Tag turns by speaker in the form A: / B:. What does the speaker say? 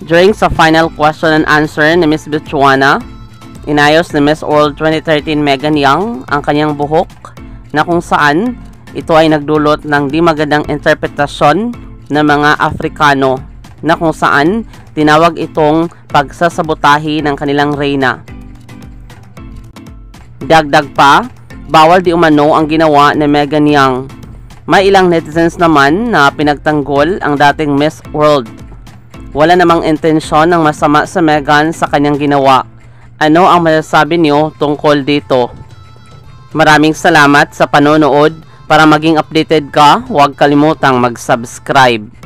A: During sa final question and answer ni Miss Bichuana, inayos ni Miss World 2013 Megan Young ang kanyang buhok na kung saan ito ay nagdulot ng di magandang interpretasyon ng mga Afrikano na kung saan tinawag itong pagsasabotahi ng kanilang reyna. Dagdag pa, bawal di umano ang ginawa ni Megan Young. May ilang netizens naman na pinagtanggol ang dating Miss World. Wala namang intensyon ng masama sa Megan sa kanyang ginawa. Ano ang masasabi niyo tungkol dito? Maraming salamat sa panonood. Para maging updated ka, huwag kalimutang mag-subscribe.